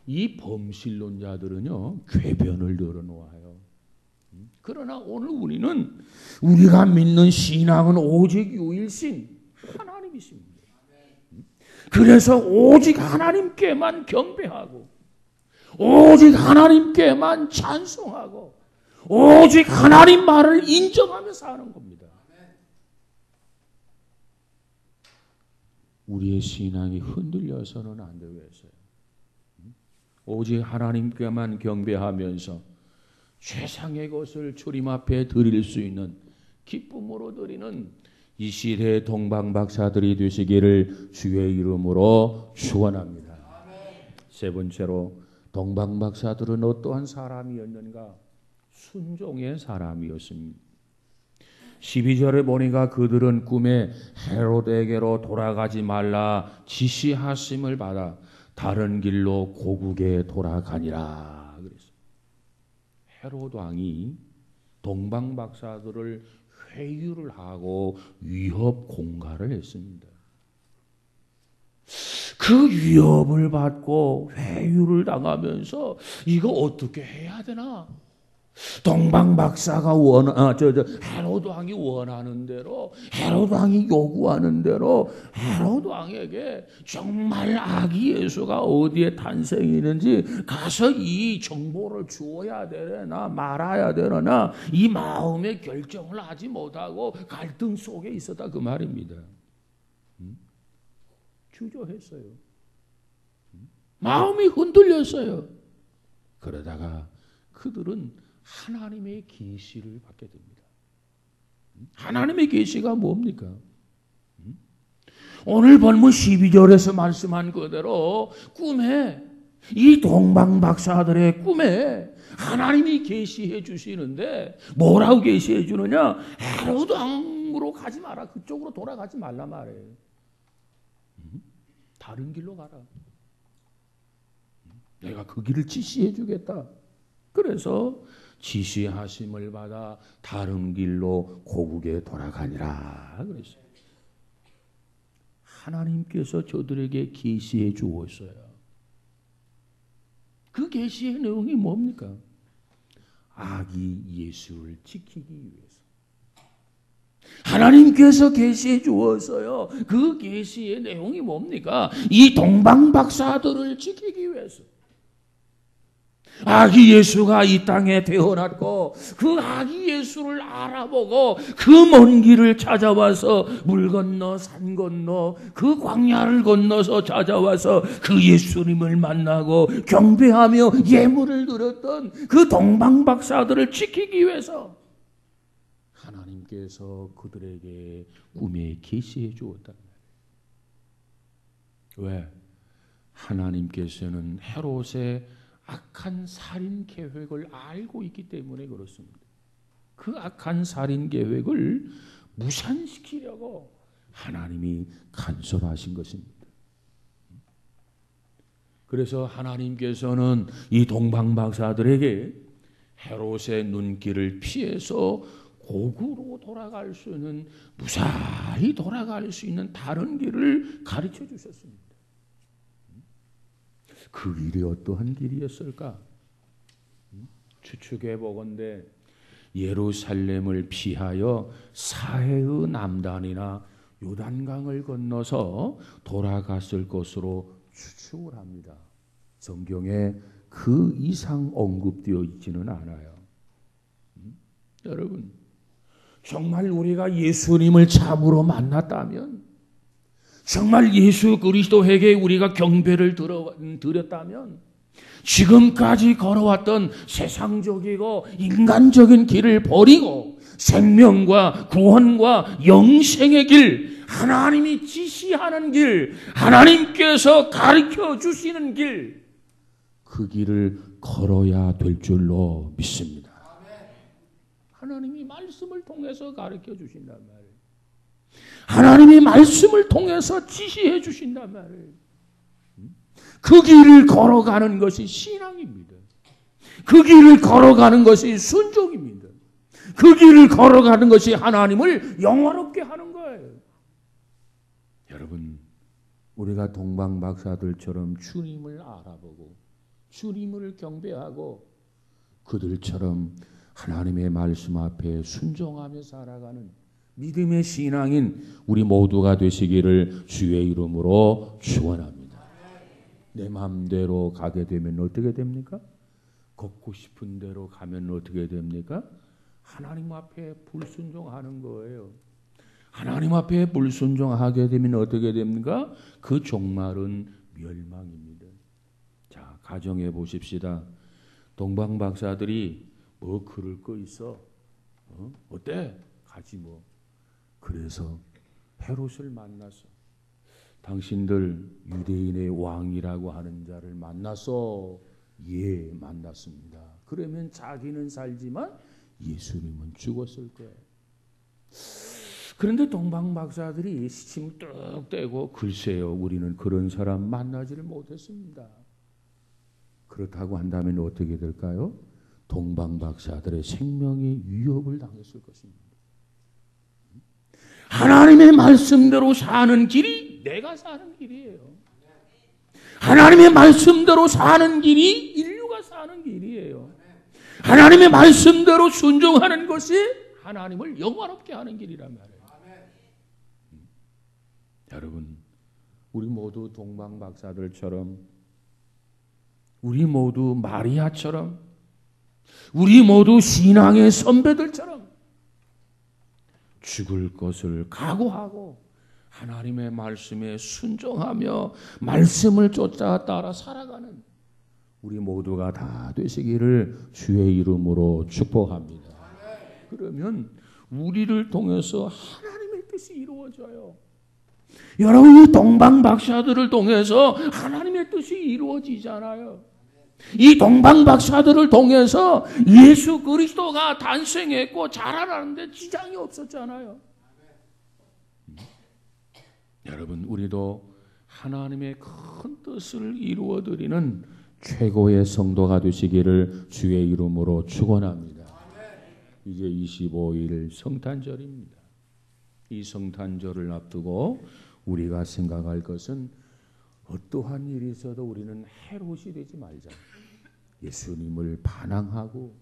이 범신론자들은요, 궤변을 늘어놓아요. 그러나 오늘 우리는 우리가 믿는 신앙은 오직 유일신 하나님이십니다. 그래서 오직 하나님께만 경배하고 오직 하나님께만 찬송하고 오직 하나님 말을 인정하며 사는 겁니다. 우리의 신앙이 흔들려서는 안 되겠어요. 오직 하나님께만 경배하면서 최상의 것을 주님 앞에 드릴 수 있는 기쁨으로 드리는 이 시대의 동방박사들이 되시기를 주의 이름으로 축원합니다. 세 번째로 동방박사들은 어떠한 사람이었는가? 순종의 사람이었습니다. 12절에 보니까 그들은 꿈에 헤롯에게로 돌아가지 말라 지시하심을 받아 다른 길로 고국에 돌아가니라. 그랬어요. 헤롯 왕이 동방박사들을 회유를 하고 위협 공갈을 했습니다. 그 위협을 받고 회유를 당하면서 이거 어떻게 해야 되나? 동방박사가 헤롯 왕이 원하는 대로, 헤롯 왕이 요구하는 대로 헤롯 왕에게 정말 아기 예수가 어디에 탄생했는지 가서 이 정보를 주어야 되나 말아야 되나 이 마음의 결정을 하지 못하고 갈등 속에 있었다 그 말입니다. 주저했어요. 마음이 흔들렸어요. 그러다가 그들은 하나님의 계시를 받게 됩니다. 하나님의 계시가 뭡니까? 오늘 본문 12절에서 말씀한 그대로 꿈에 이 동방박사들의 꿈에 하나님이 계시해 주시는데 뭐라고 계시해 주느냐? 헤롯 왕으로 가지 마라. 그쪽으로 돌아가지 말라 말이에요. 다른 길로 가라. 내가 그 길을 지시해 주겠다. 그래서 지시하심을 받아 다른 길로 고국에 돌아가니라 그랬어요. 하나님께서 저들에게 계시해 주었어요. 그 계시의 내용이 뭡니까? 아기 예수를 지키기 위해서. 하나님께서 계시해 주었어요. 그 계시의 내용이 뭡니까? 이 동방박사들을 지키기 위해서. 아기 예수가 이 땅에 태어났고 그 아기 예수를 알아보고 그 먼 길을 찾아와서 물 건너 산 건너 그 광야를 건너서 찾아와서 그 예수님을 만나고 경배하며 예물을 드렸던 그 동방박사들을 지키기 위해서 하나님께서 그들에게 꿈에 계시해 주었다. 왜? 하나님께서는 헤롯의 악한 살인 계획을 알고 있기 때문에 그렇습니다. 그 악한 살인 계획을 무산시키려고 하나님이 간섭하신 것입니다. 그래서 하나님께서는 이 동방박사들에게 헤롯의 눈길을 피해서 고국으로 돌아갈 수 있는, 무사히 돌아갈 수 있는 다른 길을 가르쳐 주셨습니다. 그 길이 어떠한 길이었을까? 추측해 보건대 예루살렘을 피하여 사해의 남단이나 요단강을 건너서 돌아갔을 것으로 추측을 합니다. 성경에 그 이상 언급되어 있지는 않아요. 여러분, 정말 우리가 예수님을 참으로 만났다면, 정말 예수 그리스도에게 우리가 경배를 드렸다면 지금까지 걸어왔던 세상적이고 인간적인 길을 버리고 생명과 구원과 영생의 길, 하나님이 지시하는 길, 하나님께서 가르쳐 주시는 길, 그 길을 걸어야 될 줄로 믿습니다. 하나님이 말씀을 통해서 가르쳐 주신단 말이에요. 하나님이 말씀을 통해서 지시해 주신단 말이에요. 그 길을 걸어가는 것이 신앙입니다. 그 길을 걸어가는 것이 순종입니다. 그 길을 걸어가는 것이 하나님을 영화롭게 하는 거예요. 여러분, 우리가 동방박사들처럼 주님을 알아보고 주님을 경배하고 그들처럼 하나님의 말씀 앞에 순종하며 살아가는 믿음의 신앙인 우리 모두가 되시기를 주의 이름으로 축원합니다. 내 마음대로 가게 되면 어떻게 됩니까? 걷고 싶은 대로 가면 어떻게 됩니까? 하나님 앞에 불순종하는 거예요. 하나님 앞에 불순종하게 되면 어떻게 됩니까? 그 종말은 멸망입니다. 자, 가정해 보십시다. 동방박사들이 뭐 글을 거 있어? 어때? 가지 뭐. 그래서 헤롯을 만났어. 당신들 유대인의 왕이라고 하는 자를 만났어? 예, 만났습니다. 그러면 자기는 살지만 예수님은 죽었을 거예요. 그런데 동방박사들이 시침을 뚝 떼고 글쎄요, 우리는 그런 사람 만나지를 못했습니다. 그렇다고 한다면 어떻게 될까요? 동방박사들의 생명이 위협을 당했을 것입니다. 하나님의 말씀대로 사는 길이 내가 사는 길이에요. 하나님의 말씀대로 사는 길이 인류가 사는 길이에요. 하나님의 말씀대로 순종하는 것이 하나님을 영화롭게 하는 길이란 말이에요. 여러분, 우리 모두 동방박사들처럼, 우리 모두 마리아처럼, 우리 모두 신앙의 선배들처럼 죽을 것을 각오하고 하나님의 말씀에 순종하며 말씀을 쫓아 따라 살아가는 우리 모두가 다 되시기를 주의 이름으로 축복합니다. 그러면 우리를 통해서 하나님의 뜻이 이루어져요. 여러분, 이 동방박사들을 통해서 하나님의 뜻이 이루어지잖아요. 이 동방박사들을 통해서 예수 그리스도가 탄생했고 자라나는데 지장이 없었잖아요. 여러분, 우리도 하나님의 큰 뜻을 이루어드리는 최고의 성도가 되시기를 주의 이름으로 축원합니다. 이제 25일 성탄절입니다. 이 성탄절을 앞두고 우리가 생각할 것은 어떠한 일이 있어도 우리는 헤롯이 되지 말자. 예수님을 반항하고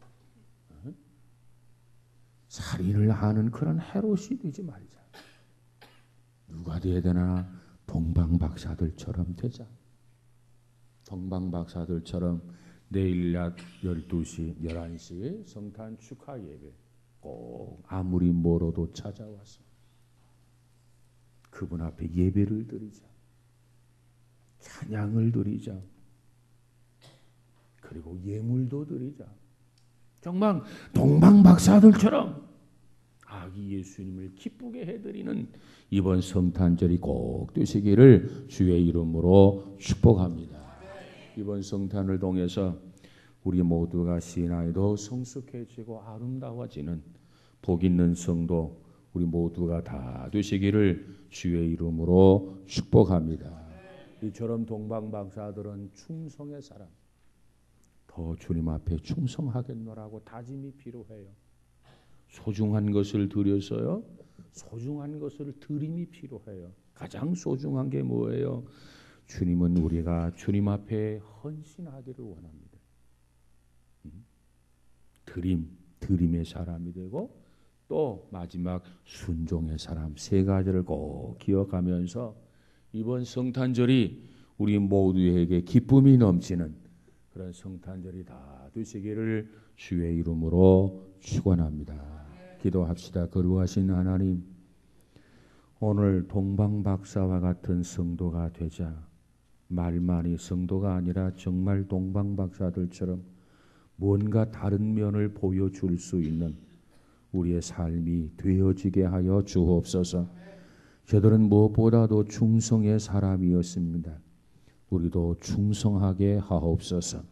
살인을 하는 그런 헤롯이 되지 말자. 누가 되어야 되나? 동방박사들처럼 되자. 동방박사들처럼 내일 낮 12시, 11시에 성탄 축하 예배 꼭 아무리 멀어도 찾아와서 그분 앞에 예배를 드리자. 찬양을 드리자. 그리고 예물도 드리자. 정말 동방박사들처럼 아기 예수님을 기쁘게 해드리는 이번 성탄절이 꼭 되시기를 주의 이름으로 축복합니다. 이번 성탄을 통해서 우리 모두가 신앙이 더 성숙해지고 아름다워지는 복 있는 성도 우리 모두가 다 되시기를 주의 이름으로 축복합니다. 이처럼 동방박사들은 충성의 사람, 더 주님 앞에 충성하겠노라고 다짐이 필요해요. 소중한 것을 드려서요, 소중한 것을 드림이 필요해요. 가장 소중한 게 뭐예요? 주님은 우리가 주님 앞에 헌신하기를 원합니다. 드림의 사람이 되고 또 마지막 순종의 사람, 세 가지를 꼭 기억하면서 이번 성탄절이 우리 모두에게 기쁨이 넘치는 그런 성탄절이 다 되시기를 주의 이름으로 축원합니다. 기도합시다. 거룩하신 하나님, 오늘 동방박사와 같은 성도가 되자. 말만이 성도가 아니라 정말 동방박사들처럼 뭔가 다른 면을 보여줄 수 있는 우리의 삶이 되어지게 하여 주옵소서. 저들은 무엇보다도 충성의 사람이었습니다. 우리도 충성하게 하옵소서.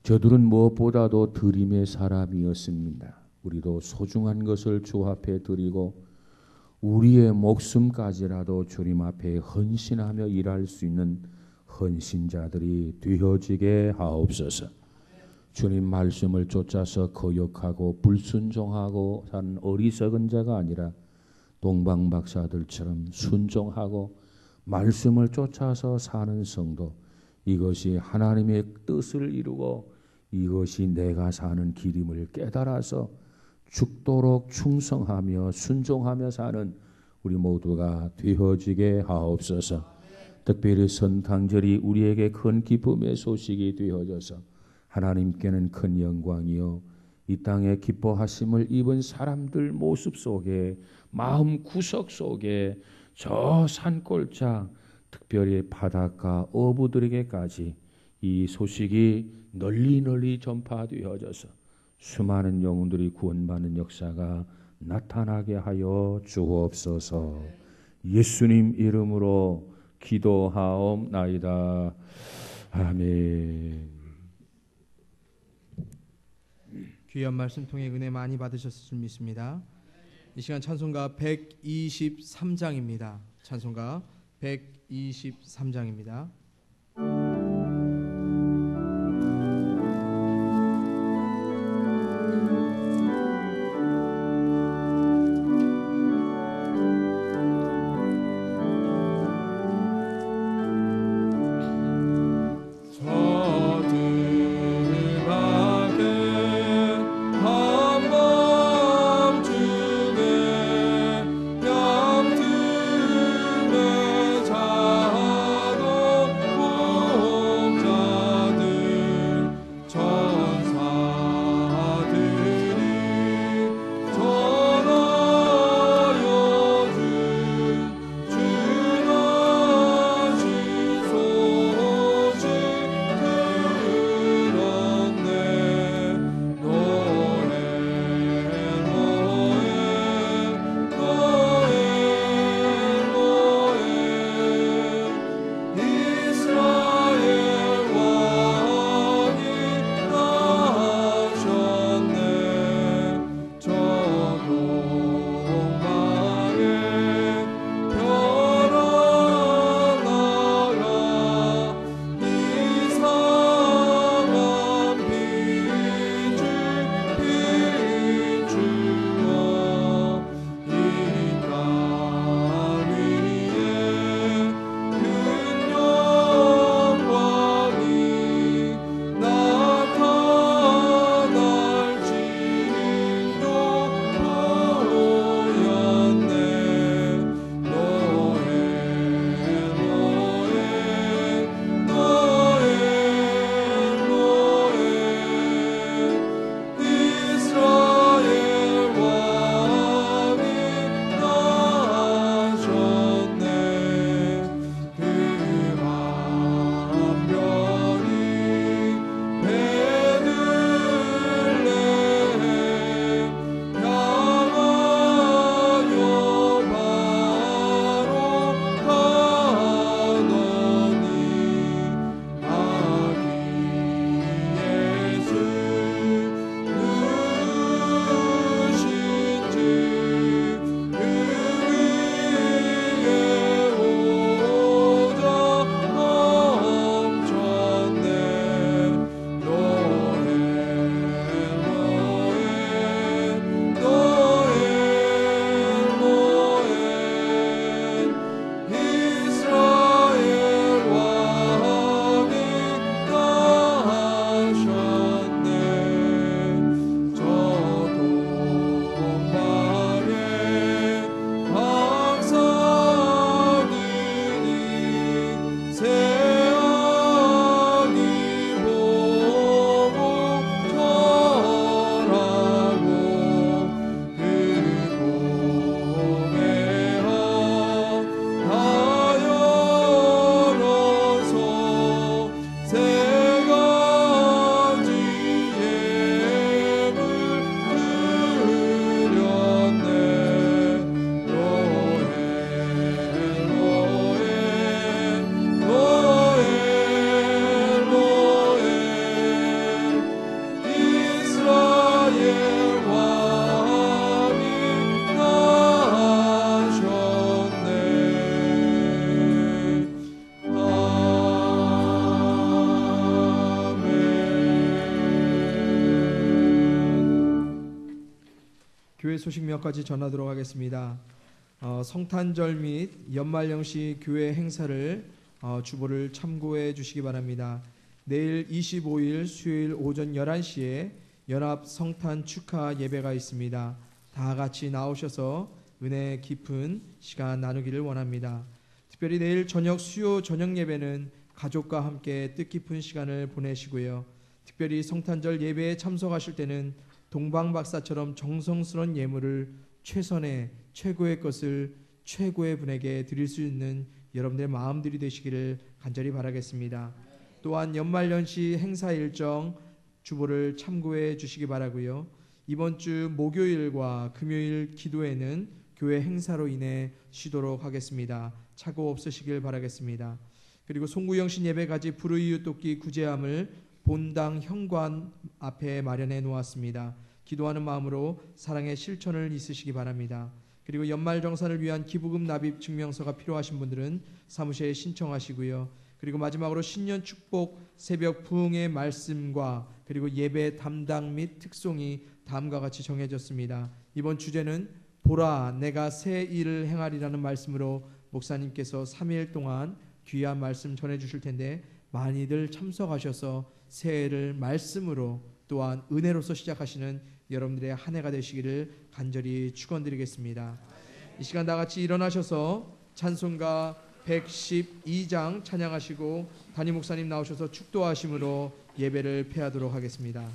저들은 무엇보다도 드림의 사람이었습니다. 우리도 소중한 것을 주 앞에 드리고 우리의 목숨까지라도 주님 앞에 헌신하며 일할 수 있는 헌신자들이 되어지게 하옵소서. 주님 말씀을 쫓아서 거역하고 불순종하고 산 어리석은 자가 아니라 동방박사들처럼 순종하고 말씀을 쫓아서 사는 성도, 이것이 하나님의 뜻을 이루고 이것이 내가 사는 길임을 깨달아서 죽도록 충성하며 순종하며 사는 우리 모두가 되어지게 하옵소서. 특별히 선탕절이 우리에게 큰 기쁨의 소식이 되어져서 하나님께는 큰 영광이요 이 땅에 기뻐하심을 입은 사람들 모습 속에, 마음 구석 속에, 저 산골짜 특별히 바닷가 어부들에게까지 이 소식이 널리 전파되어져서 수많은 영혼들이 구원받는 역사가 나타나게 하여 주옵소서. 예수님 이름으로 기도하옵나이다. 아멘. 귀한 말씀 통해 은혜 많이 받으셨을 줄 믿습니다. 이 시간 찬송가 123장입니다. 찬송가 123장입니다. 한밤중에 양들의 자도 교회 소식 몇 가지 전하도록 하겠습니다. 성탄절 및 연말연시 교회 행사를 주보를 참고해 주시기 바랍니다. 내일 25일 수요일 오전 11시에 연합 성탄 축하 예배가 있습니다. 다 같이 나오셔서 은혜 깊은 시간 나누기를 원합니다. 특별히 내일 저녁 수요 저녁 예배는 가족과 함께 뜻깊은 시간을 보내시고요. 특별히 성탄절 예배에 참석하실 때는 동방박사처럼 정성스러운 예물을 최선의 최고의 것을 최고의 분에게 드릴 수 있는 여러분들의 마음들이 되시기를 간절히 바라겠습니다. 또한 연말연시 행사 일정 주보를 참고해 주시기 바라고요. 이번 주 목요일과 금요일 기도회는 교회 행사로 인해 쉬도록 하겠습니다. 착오 없으시길 바라겠습니다. 그리고 송구영신 예배가지 불의유 돕기 구제함을 본당 현관 앞에 마련해 놓았습니다. 기도하는 마음으로 사랑의 실천을 있으시기 바랍니다. 그리고 연말정산을 위한 기부금 납입 증명서가 필요하신 분들은 사무실에 신청하시고요. 그리고 마지막으로 신년 축복 새벽 부흥의 말씀과 그리고 예배 담당 및 특송이 다음과 같이 정해졌습니다. 이번 주제는 보라 내가 새 일을 행하리라는 말씀으로 목사님께서 3일 동안 귀한 말씀 전해주실 텐데 많이들 참석하셔서 새해를 말씀으로 또한 은혜로서 시작하시는 여러분들의 한 해가 되시기를 간절히 축원드리겠습니다. 이 시간 다 같이 일어나셔서 찬송가 112장 찬양하시고 담임 목사님 나오셔서 축도하심으로 예배를 폐하도록 하겠습니다.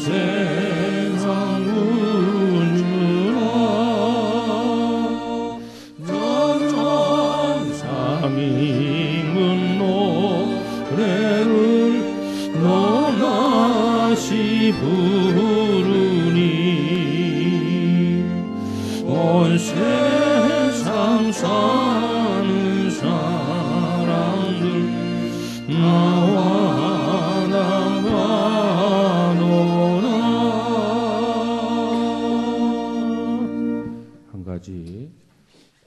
세상 우주라 부르니 온 세상 사는 사람들 나와 나가노라. 한 가지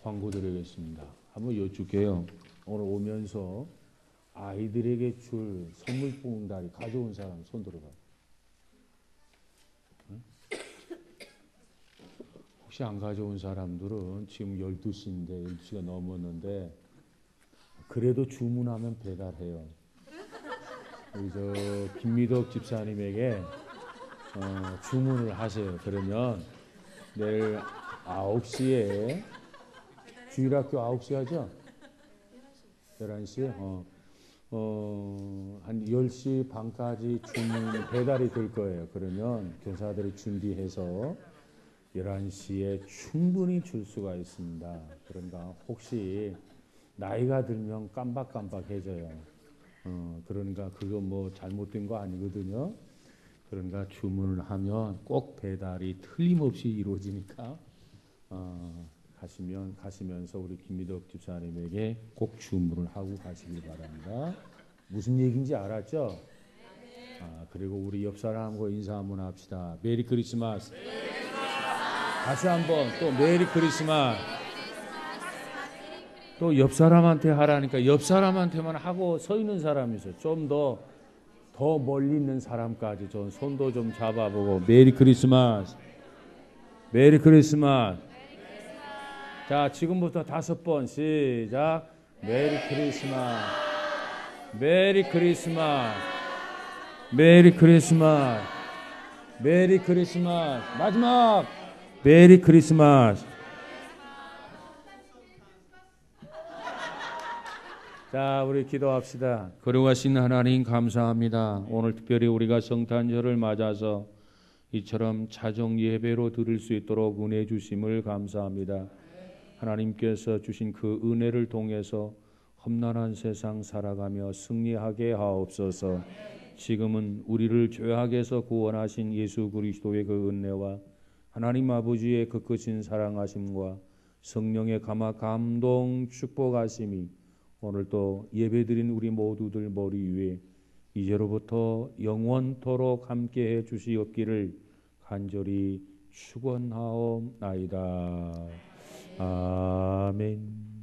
광고 드리겠습니다. 한번 여쭐게요. 오늘 오면서 아이들에게 줄 선물 봉다리 가져온 사람 손 들어봐요. 응? 혹시 안 가져온 사람들은 지금 12시인데 12시가 넘었는데 그래도 주문하면 배달해요. 우리 저 김미덕 집사님에게 주문을 하세요. 그러면 내일 9시에 주일학교 9시 하죠? 11시에? 한 10시 반까지 주문 배달이 될 거예요. 그러면 교사들이 준비해서 11시에 충분히 줄 수가 있습니다. 그러니까 혹시 나이가 들면 깜박깜박해져요. 그러니까 그거 뭐 잘못된 거 아니거든요. 그러니까 주문을 하면 꼭 배달이 틀림없이 이루어지니까 가시면서 우리 김미덕 집사님에게 꼭 주문을 하고 가시길 바랍니다. 무슨 얘기인지 알았죠? 그리고 우리 옆 사람하고 인사 한번 합시다. 메리 크리스마스. 다시 한번 또 메리 크리스마스. 또 옆 사람한테 하라니까 옆 사람한테만 하고 서 있는 사람이 있어요. 좀 더 멀리 있는 사람까지 좀 손도 좀 잡아보고 메리 크리스마스. 메리 크리스마스. 자, 지금부터 5번 시작. 메리 크리스마스. 메리 크리스마스. 메리 크리스마스. 메리 크리스마스. 마지막. 메리 크리스마스. 자, 우리 기도합시다. 거룩하신 하나님 감사합니다. 오늘 특별히 우리가 성탄절을 맞아서 이처럼 자정 예배로 드릴 수 있도록 은혜 주심을 감사합니다. 하나님께서 주신 그 은혜를 통해서 험난한 세상 살아가며 승리하게 하옵소서. 지금은 우리를 죄악에서 구원하신 예수 그리스도의 그 은혜와 하나님 아버지의 그 크신 사랑하심과 성령의 감동 축복하심이 오늘도 예배드린 우리 모두들 머리 위에 이제로부터 영원토록 함께해 주시옵기를 간절히 축원하옵나이다. 아멘.